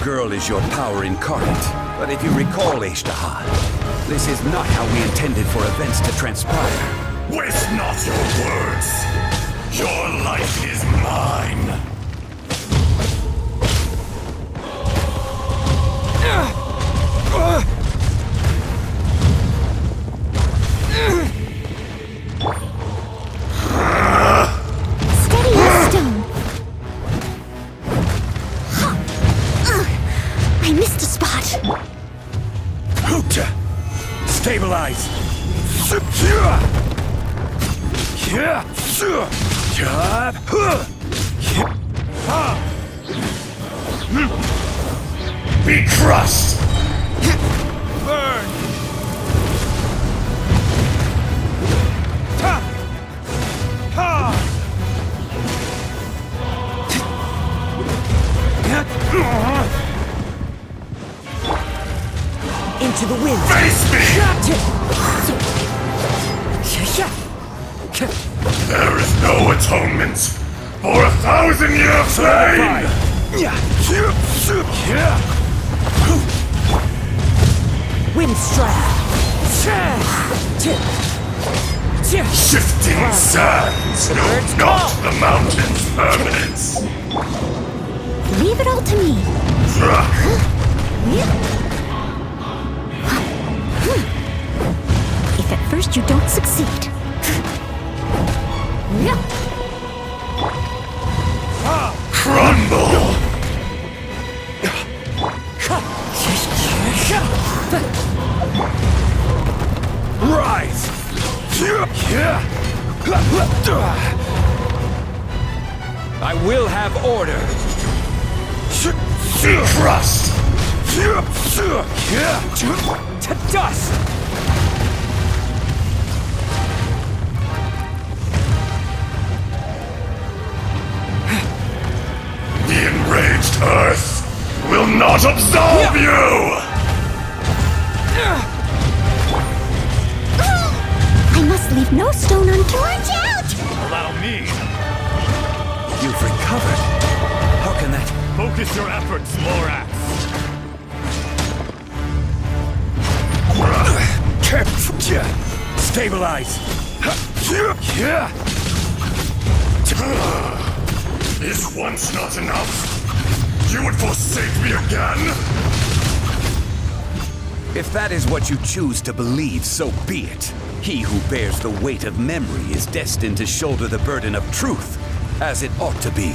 girl is your power incarnate. But if you recall, Ishtaha, this is not how we intended for events to transpire. Waste not your words. Your life is mine. Steady as stone. I missed a spot. Stabilize. Be crushed. Burn. Into the wind. Face me. There is no atonement for 1,000-year flame. Windstrike. Shifting sands know not the mountain's permanence. Leave it all to me. If at first you don't succeed. Crumble. Rise. I will have order. Be crushed. To dust. The enraged earth will not absolve you! I must leave no stone unturned. Watch out! Allow me. You've recovered. How can that? Focus your efforts, Morax. Stabilize. Is once not enough? You would forsake me again? If that is what you choose to believe, so be it. He who bears the weight of memory is destined to shoulder the burden of truth, as it ought to be.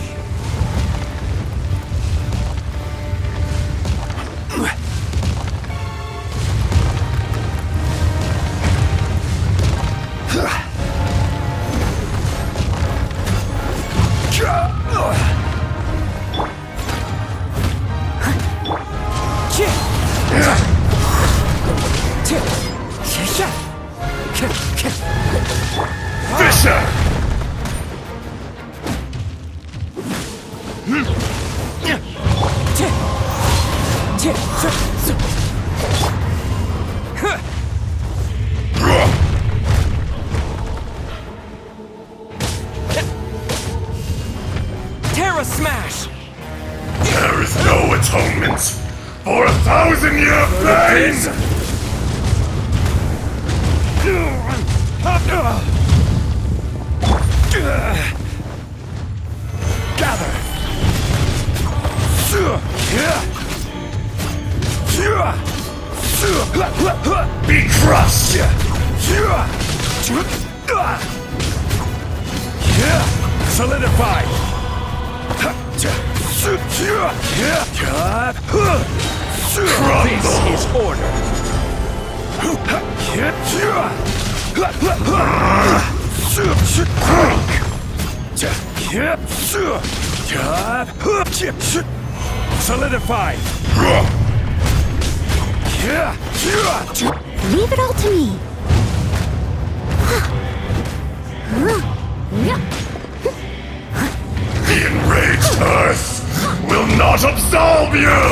Fisher! Terra Smash! There is no atonement for 1,000-year flame! Gather! Be crushed! Solidify! This is order! Solidify! Leave it all to me. The enraged earth will not absolve you!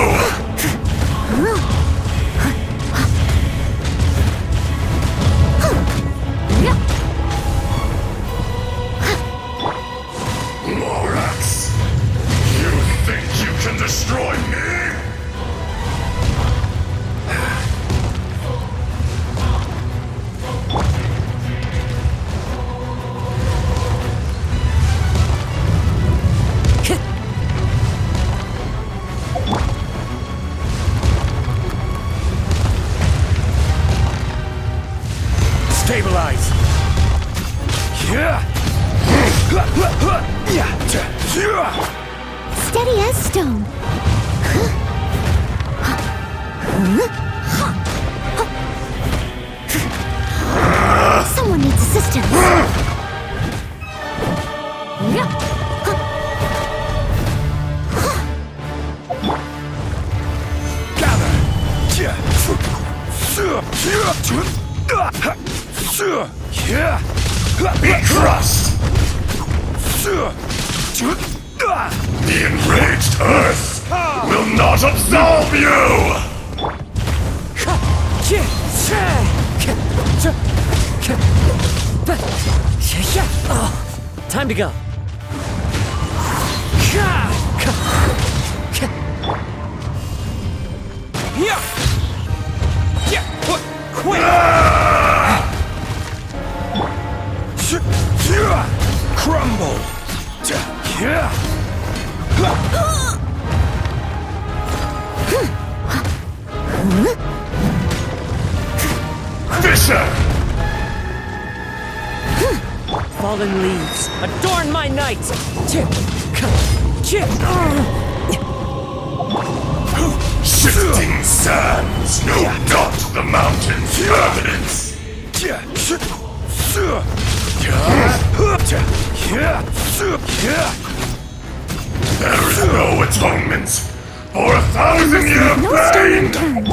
Morax, you think you can destroy me? Steady as stone. Someone needs assistance. Be crushed! The enraged Earth will not absolve you! Time to go. Quick! Crumble! Fisher! Fallen leaves, adorn my night! Shifting sands know not the mountain's permanence! There is no atonement for 1,000-year No stone pain! unturned.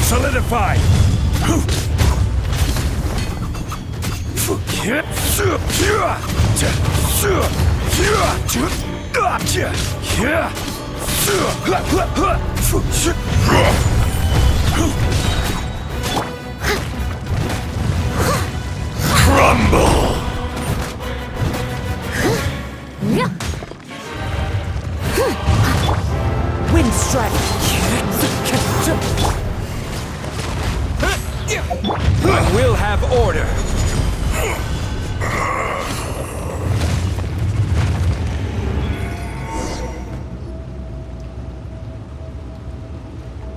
Solidify! Crumble! Wind strike! We'll have order!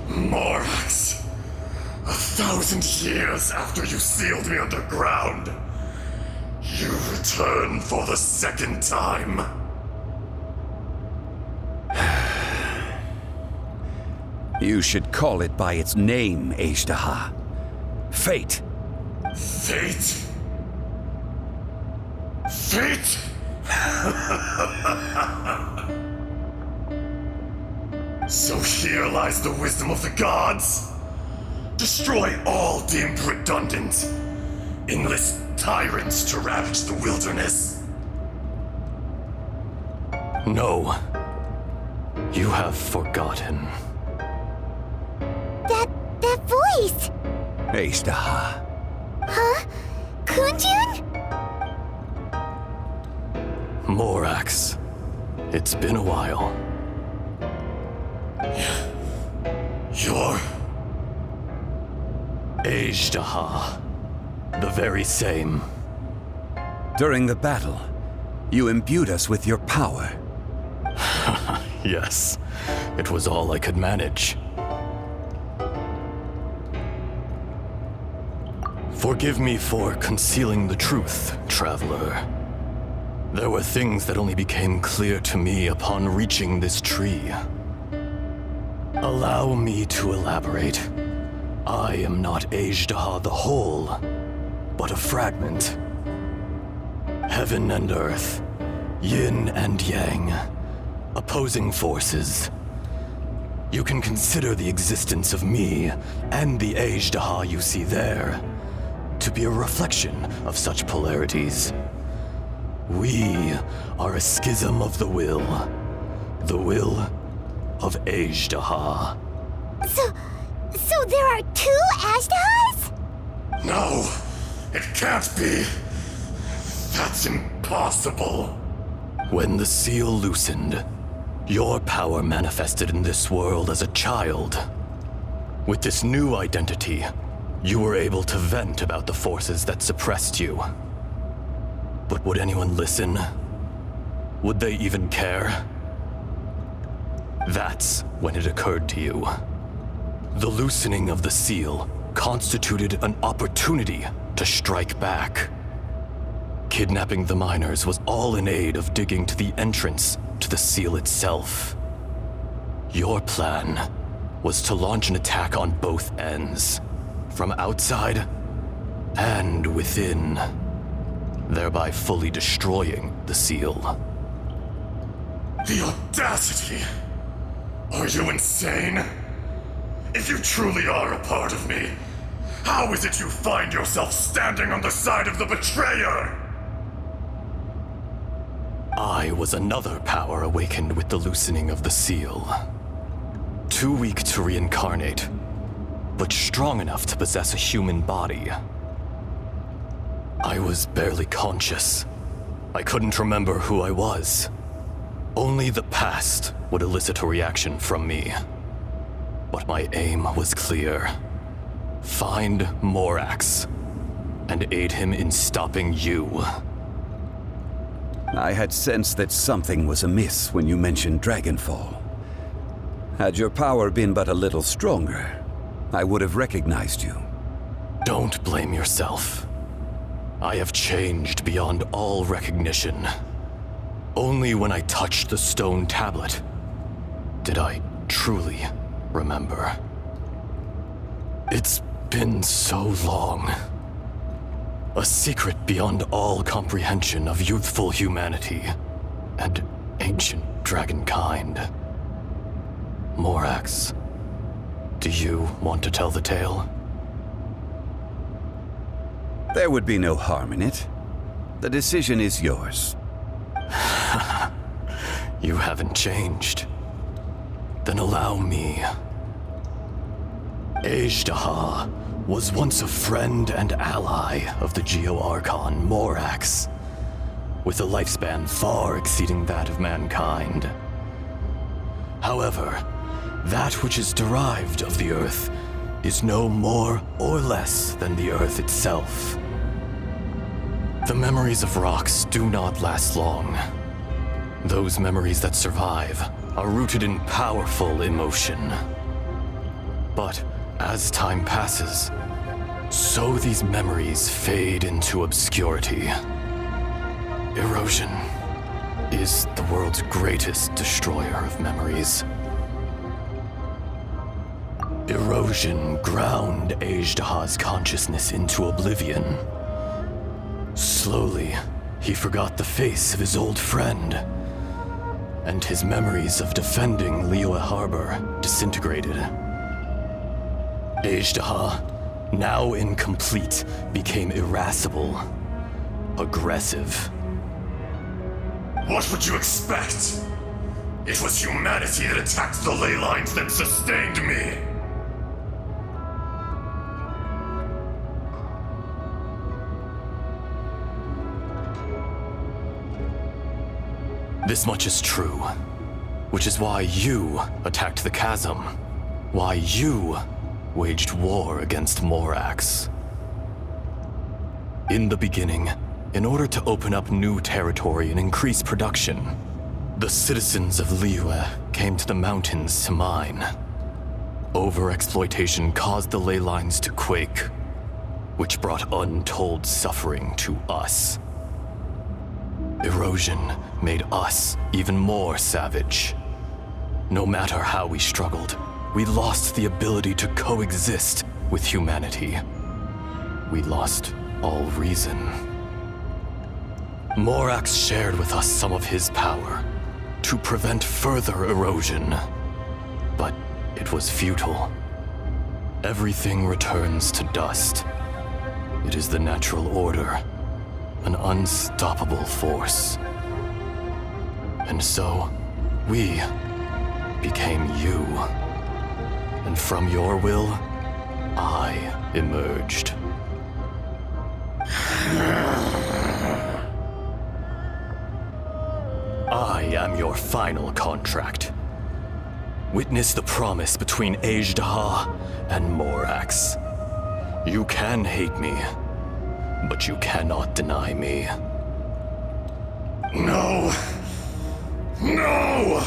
Morax, 1,000 years after you sealed me underground, you return for the second time. You should call it by its name, Ajdaha. Fate. Fate? Fate? So here lies the wisdom of the gods. Destroy all deemed redundant. Enlist tyrants to ravage the wilderness. No. You have forgotten. That voice! Ajdaha. Huh? Kunjun? Morax. It's been a while. You're... Ajdaha. The very same. During the battle, you imbued us with your power. Yes. It was all I could manage. Forgive me for concealing the truth, traveler. There were things that only became clear to me upon reaching this tree. Allow me to elaborate. I am not Ajdaha the whole, but a fragment. Heaven and earth, yin and yang, opposing forces. You can consider the existence of me and the Ajdaha you see there to be a reflection of such polarities. We are a schism of the will of Ajdaha. So there are two Ashdahas? No, it can't be. That's impossible. When the seal loosened, your power manifested in this world as a child. With this new identity, you were able to vent about the forces that suppressed you. But would anyone listen? Would they even care? That's when it occurred to you. The loosening of the seal constituted an opportunity to strike back. Kidnapping the miners was all in aid of digging to the entrance to the seal itself. Your plan was to launch an attack on both ends, from outside and within, thereby fully destroying the seal. The audacity! Are you insane? If you truly are a part of me, how is it you find yourself standing on the side of the betrayer? I was another power awakened with the loosening of the seal. Too weak to reincarnate, but strong enough to possess a human body. I was barely conscious. I couldn't remember who I was. Only the past would elicit a reaction from me. But my aim was clear. Find Morax and aid him in stopping you. I had sensed that something was amiss when you mentioned Dragonfall. Had your power been but a little stronger, I would have recognized you. Don't blame yourself. I have changed beyond all recognition. Only when I touched the stone tablet did I truly remember. It's been so long. A secret beyond all comprehension of youthful humanity and ancient dragonkind. Morax, do you want to tell the tale? There would be no harm in it. The decision is yours. You haven't changed. Then allow me. Ajdaha was once a friend and ally of the Geo-Archon Morax, with a lifespan far exceeding that of mankind. However, that which is derived of the Earth is no more or less than the Earth itself. The memories of rocks do not last long. Those memories that survive are rooted in powerful emotion. But as time passes, so these memories fade into obscurity. Erosion is the world's greatest destroyer of memories. Erosion ground Ajdaha's consciousness into oblivion. Slowly, he forgot the face of his old friend, and his memories of defending Liyue Harbor disintegrated. Ajdaha, now incomplete, became irascible, aggressive. What would you expect? It was humanity that attacked the ley lines that sustained me. This much is true, which is why you attacked the chasm, why you waged war against Morax. In the beginning, in order to open up new territory and increase production, the citizens of Liyue came to the mountains to mine. Overexploitation caused the ley lines to quake, which brought untold suffering to us. Erosion made us even more savage. No matter how we struggled, we lost the ability to coexist with humanity. We lost all reason. Morax shared with us some of his power to prevent further erosion, but it was futile. Everything returns to dust. It is the natural order, an unstoppable force. And so, we became you. And from your will, I emerged. I am your final contract. Witness the promise between Ajdaha and Morax. You can hate me, but you cannot deny me. No! No!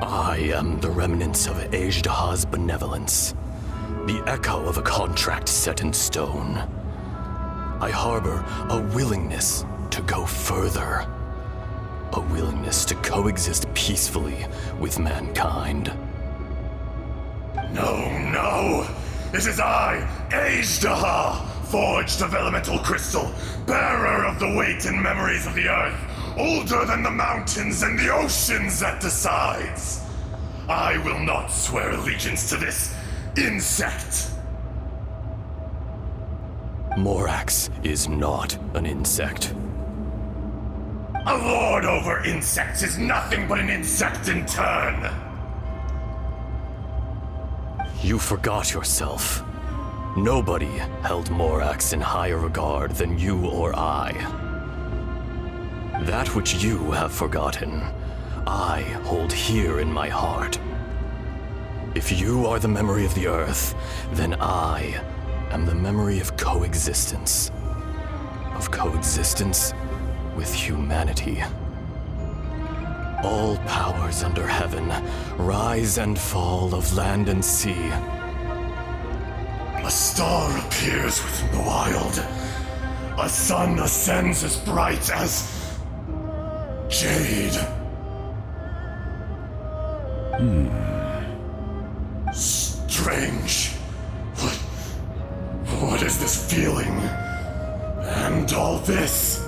I am the remnants of Ajdaha's benevolence, the echo of a contract set in stone. I harbor a willingness to go further, a willingness to coexist peacefully with mankind. No! It is I, Ajdaha, forged of elemental crystal, bearer of the weight and memories of the earth, older than the mountains and the oceans at the sides. I will not swear allegiance to this insect. Morax is not an insect. A lord over insects is nothing but an insect in turn. You forgot yourself. Nobody held Morax in higher regard than you or I. That which you have forgotten, I hold here in my heart. If you are the memory of the Earth, then I am the memory of coexistence. Of coexistence with humanity. All powers under heaven, rise and fall of land and sea. A star appears within the wild. A sun ascends as bright as jade. Strange. What is this feeling? And all this?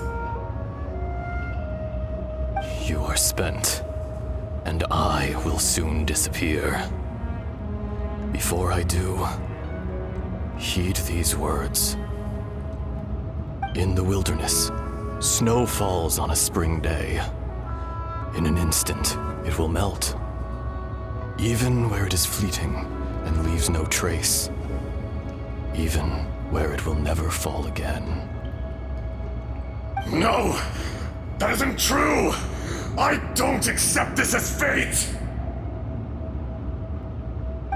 You are spent, and I will soon disappear. Before I do, heed these words. In the wilderness, snow falls on a spring day. In an instant, it will melt. Even where it is fleeting and leaves no trace. Even where it will never fall again. No! That isn't true! I don't accept this as fate!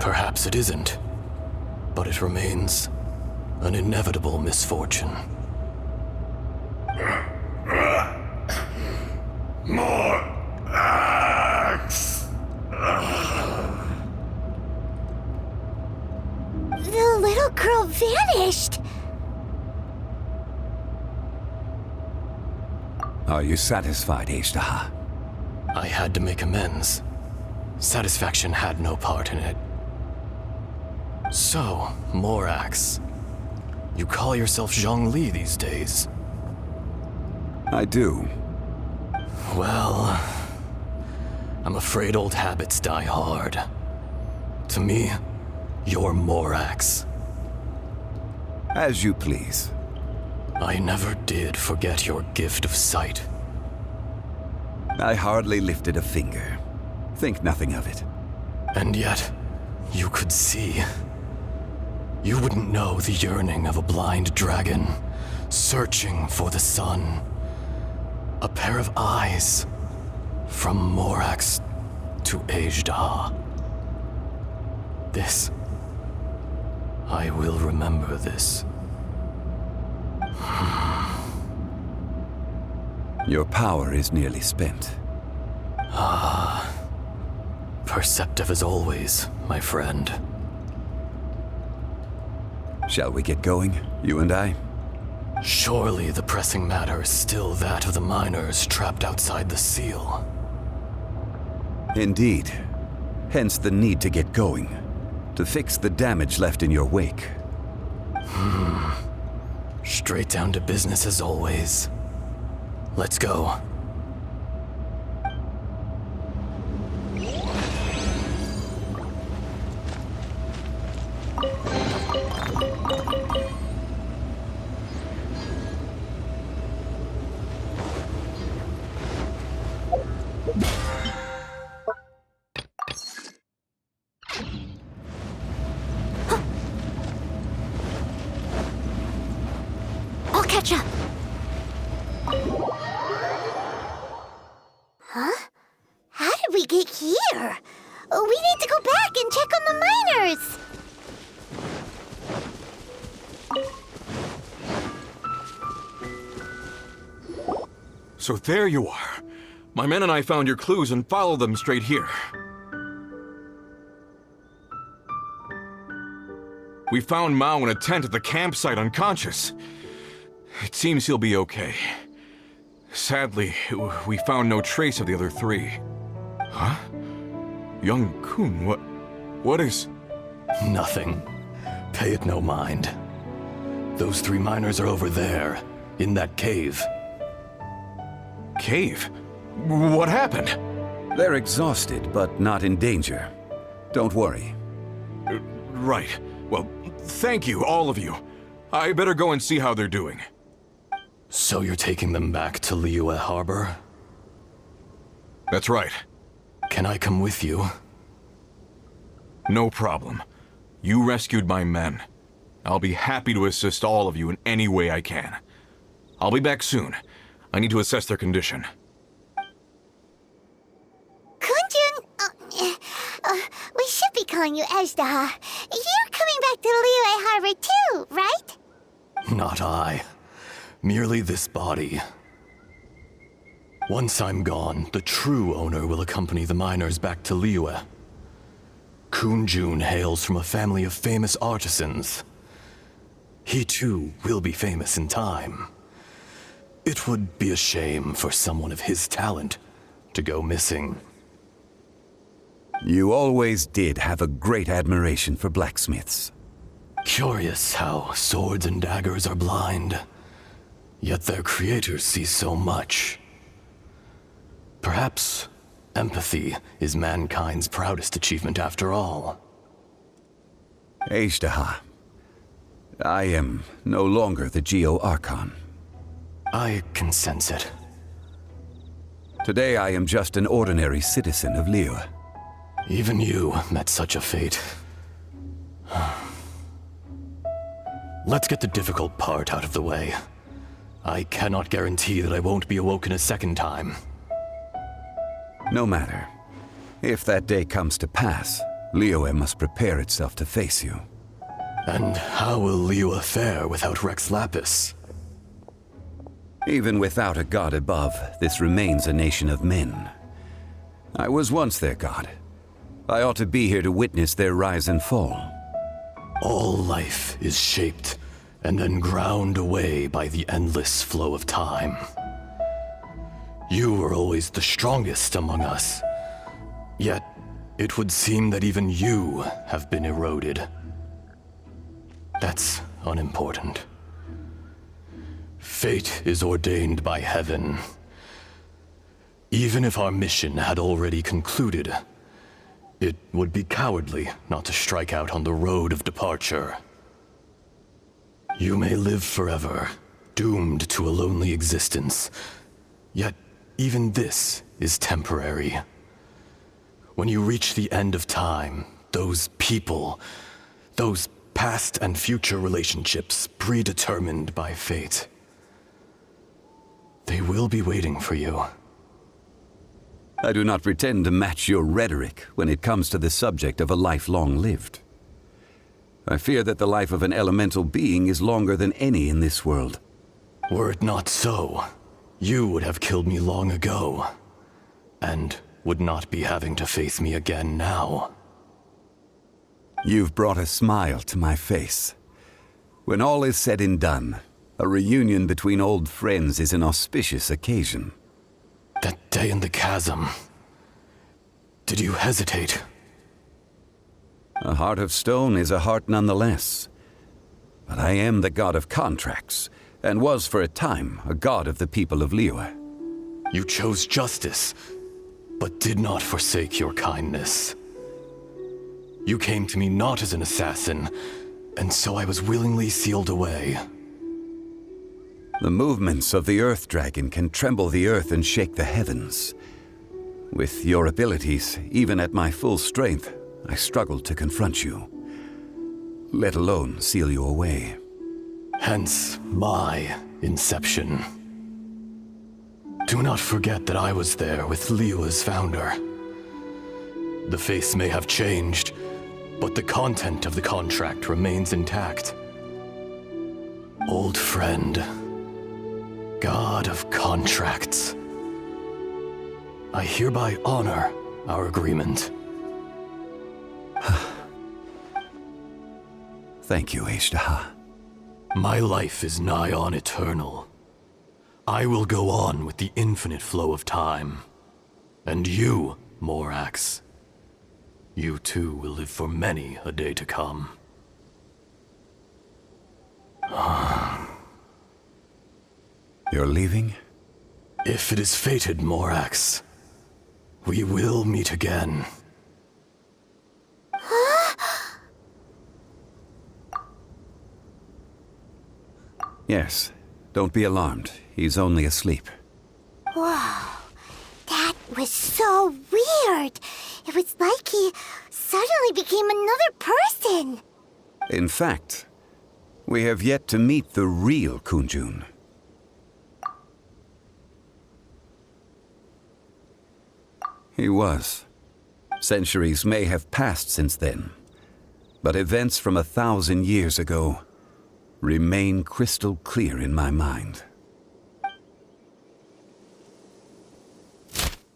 Perhaps it isn't, but it remains an inevitable misfortune. More axe! The little girl vanished! Are you satisfied, Ajdaha? I had to make amends. Satisfaction had no part in it. So, Morax, you call yourself Zhongli these days? I do. Well, I'm afraid old habits die hard. To me, you're Morax. As you please. I never did forget your gift of sight. I hardly lifted a finger. Think nothing of it. And yet, you could see. You wouldn't know the yearning of a blind dragon, searching for the sun. A pair of eyes, from Morax to Ajdaha. This, I will remember this. Your power is nearly spent. Perceptive as always, my friend. Shall we get going, you and I? Surely the pressing matter is still that of the miners trapped outside the seal. Indeed. Hence the need to get going. To fix the damage left in your wake. Straight down to business as always. Let's go. I'll catch up. Huh? How did we get here? We need to go back and check on the miners. So there you are. My men and I found your clues and followed them straight here. We found Mao in a tent at the campsite unconscious. It seems he'll be okay. Sadly, we found no trace of the other three. Huh? Young Kun, what is... Nothing. Pay it no mind. Those 3 miners are over there, in that cave. Cave? What happened? They're exhausted, but not in danger. Don't worry. Right. Well, thank you, all of you. I better go and see how they're doing. So you're taking them back to Liyue Harbor? That's right. Can I come with you? No problem. You rescued my men. I'll be happy to assist all of you in any way I can. I'll be back soon. I need to assess their condition. Kunjun, we should be calling you Ezdaha. You're coming back to Liyue Harbor too, right? Not I. Merely this body. Once I'm gone, the true owner will accompany the miners back to Liyue. Kunjun hails from a family of famous artisans. He too will be famous in time. It would be a shame for someone of his talent to go missing. You always did have a great admiration for blacksmiths. Curious how swords and daggers are blind, yet their creators see so much. Perhaps empathy is mankind's proudest achievement after all. Ezdaha, I am no longer the Geo-Archon. I can sense it. Today I am just an ordinary citizen of Liyue. Even you met such a fate. Let's get the difficult part out of the way. I cannot guarantee that I won't be awoken a second time. No matter. If that day comes to pass, Liyue must prepare itself to face you. And how will Liyue fare without Rex Lapis? Even without a god above, this remains a nation of men. I was once their god. I ought to be here to witness their rise and fall. All life is shaped and then ground away by the endless flow of time. You were always the strongest among us. Yet, it would seem that even you have been eroded. That's unimportant. Fate is ordained by heaven. Even if our mission had already concluded, it would be cowardly not to strike out on the road of departure. You may live forever, doomed to a lonely existence. Yet, even this is temporary. When you reach the end of time, those people, those past and future relationships predetermined by fate, they will be waiting for you. I do not pretend to match your rhetoric when it comes to the subject of a life long lived. I fear that the life of an elemental being is longer than any in this world. Were it not so, you would have killed me long ago, and would not be having to face me again now. You've brought a smile to my face. When all is said and done, a reunion between old friends is an auspicious occasion. That day in the chasm, did you hesitate? A heart of stone is a heart nonetheless. But I am the god of contracts, and was for a time a god of the people of Liyue. You chose justice, but did not forsake your kindness. You came to me not as an assassin, and so I was willingly sealed away. The movements of the Earth Dragon can tremble the earth and shake the heavens. With your abilities, even at my full strength, I struggled to confront you, let alone seal you away. Hence my inception. Do not forget that I was there with Liyue's founder. The face may have changed, but the content of the contract remains intact. Old friend, god of contracts, I hereby honor our agreement. Thank you, Ashtaha. My life is nigh on eternal. I will go on with the infinite flow of time. And you, Morax, you too will live for many a day to come. You're leaving? If it is fated, Morax, we will meet again. Yes. Don't be alarmed. He's only asleep. Whoa. That was so weird. It was like he suddenly became another person. In fact, we have yet to meet the real Kunjun. He was. Centuries may have passed since then, but events from 1,000 years ago remain crystal clear in my mind.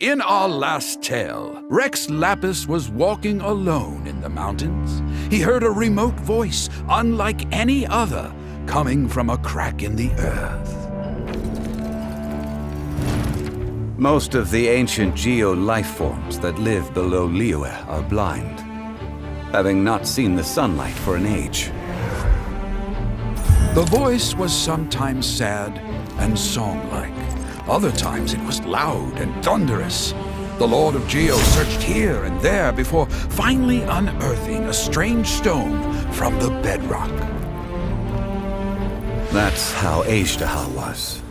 In our last tale, Rex Lapis was walking alone in the mountains. He heard a remote voice, unlike any other, coming from a crack in the earth. Most of the ancient geo life forms that live below Liyue are blind, having not seen the sunlight for an age. The voice was sometimes sad and song-like. Other times it was loud and thunderous. The Lord of Geo searched here and there before finally unearthing a strange stone from the bedrock. That's how Ashtaha was.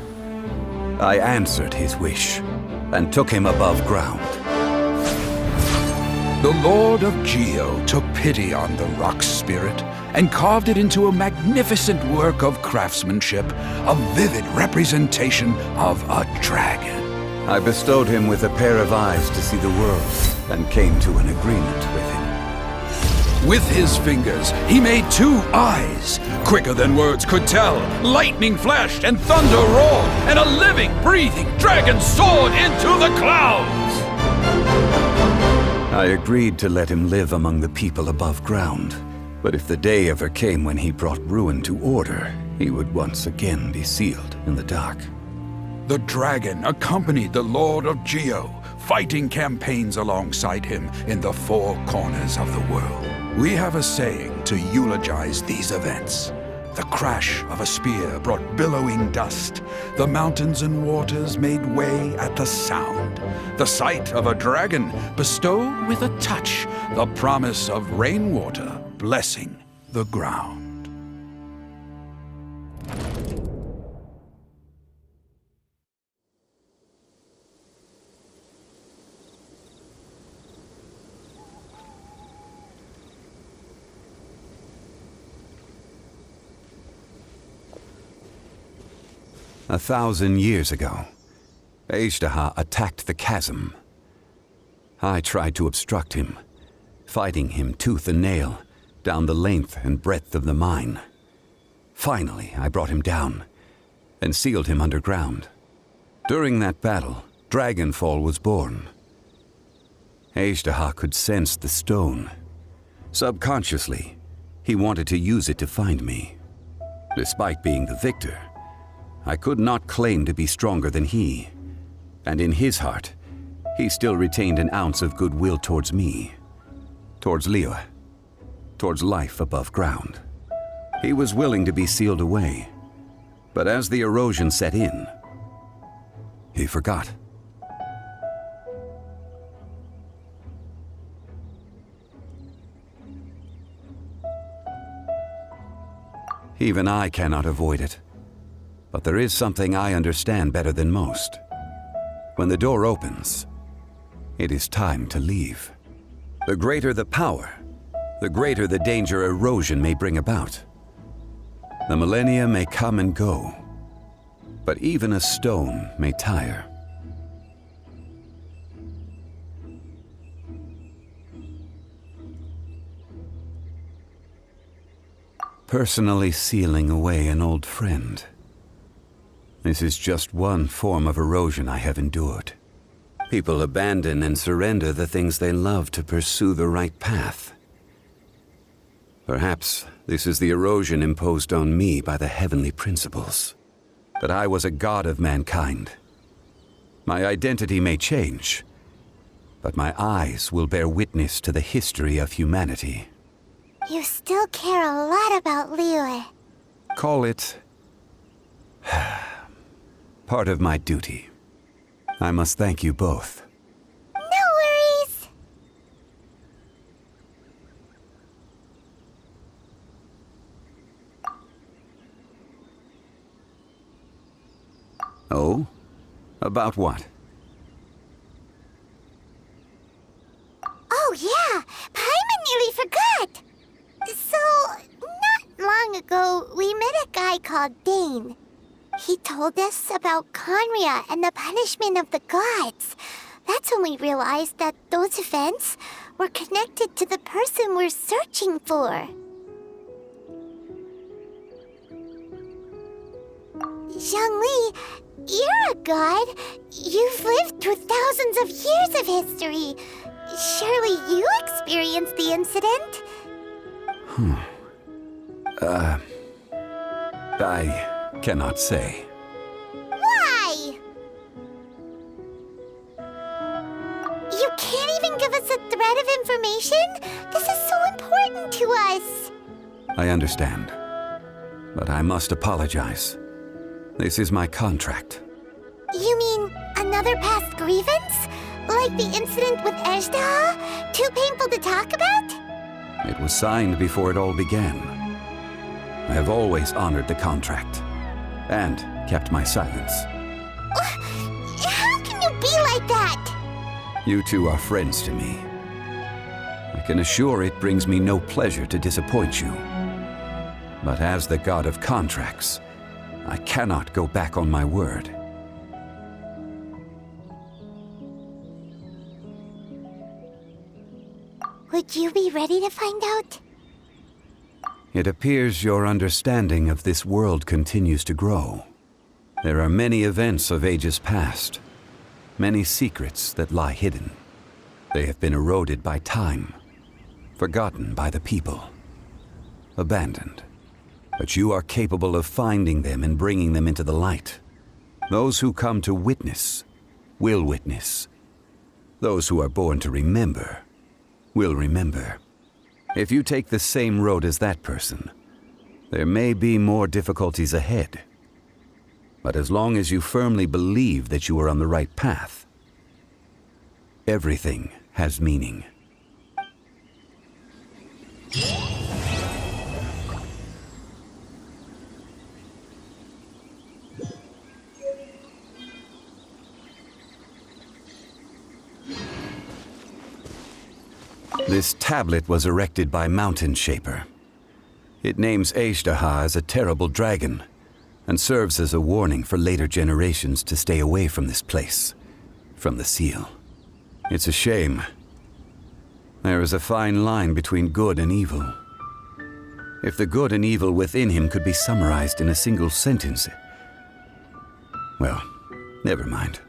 I answered his wish and took him above ground. The Lord of Geo took pity on the rock spirit and carved it into a magnificent work of craftsmanship, a vivid representation of a dragon. I bestowed him with a pair of eyes to see the world and came to an agreement with him. With his fingers, he made 2 eyes. Quicker than words could tell, lightning flashed and thunder roared, and a living, breathing dragon soared into the clouds! I agreed to let him live among the people above ground, but if the day ever came when he brought ruin to order, he would once again be sealed in the dark. The dragon accompanied the Lord of Geo, fighting campaigns alongside him in the 4 corners of the world. We have a saying to eulogize these events. The crash of a spear brought billowing dust. The mountains and waters made way at the sound. The sight of a dragon bestowed with a touch the promise of rainwater blessing the ground. A 1,000 years ago, Ashtaha attacked the chasm. I tried to obstruct him, fighting him tooth and nail down the length and breadth of the mine. Finally, I brought him down and sealed him underground. During that battle, Dragonfall was born. Ashtaha could sense the stone. Subconsciously, he wanted to use it to find me. Despite being the victor, I could not claim to be stronger than he, and in his heart, he still retained an ounce of goodwill towards me, towards Liyue, towards life above ground. He was willing to be sealed away, but as the erosion set in, he forgot. Even I cannot avoid it. But there is something I understand better than most. When the door opens, it is time to leave. The greater the power, the greater the danger erosion may bring about. The millennia may come and go, but even a stone may tire. Personally sealing away an old friend. This is just one form of erosion I have endured. People abandon and surrender the things they love to pursue the right path. Perhaps this is the erosion imposed on me by the heavenly principles. That I was a god of mankind. My identity may change, but my eyes will bear witness to the history of humanity. You still care a lot about Liyue. Call it part of my duty. I must thank you both. No worries. Oh? About what? Oh yeah, Paimon nearly forgot. So, not long ago, we met a guy called Dane. He told us about Conria and the punishment of the gods. That's when we realized that those events were connected to the person we're searching for. Zhangli, you're a god. You've lived through thousands of years of history. Surely you experienced the incident? I cannot say. Why? You can't even give us a thread of information? This is so important to us. I understand. But I must apologize. This is my contract. You mean another past grievance? Like the incident with Ejdaha? Too painful to talk about? It was signed before it all began. I have always honored the contract. And kept my silence. How can you be like that? You two are friends to me. I can assure it brings me no pleasure to disappoint you. But as the god of contracts, I cannot go back on my word. Would you be ready to find out? It appears your understanding of this world continues to grow. There are many events of ages past, many secrets that lie hidden. They have been eroded by time, forgotten by the people, abandoned. But you are capable of finding them and bringing them into the light. Those who come to witness will witness. Those who are born to remember will remember. If you take the same road as that person, there may be more difficulties ahead. But as long as you firmly believe that you are on the right path, everything has meaning. This tablet was erected by Mountain Shaper. It names Ejdaha as a terrible dragon, and serves as a warning for later generations to stay away from this place, from the seal. It's a shame. There is a fine line between good and evil. If the good and evil within him could be summarized in a single sentence... Well, never mind.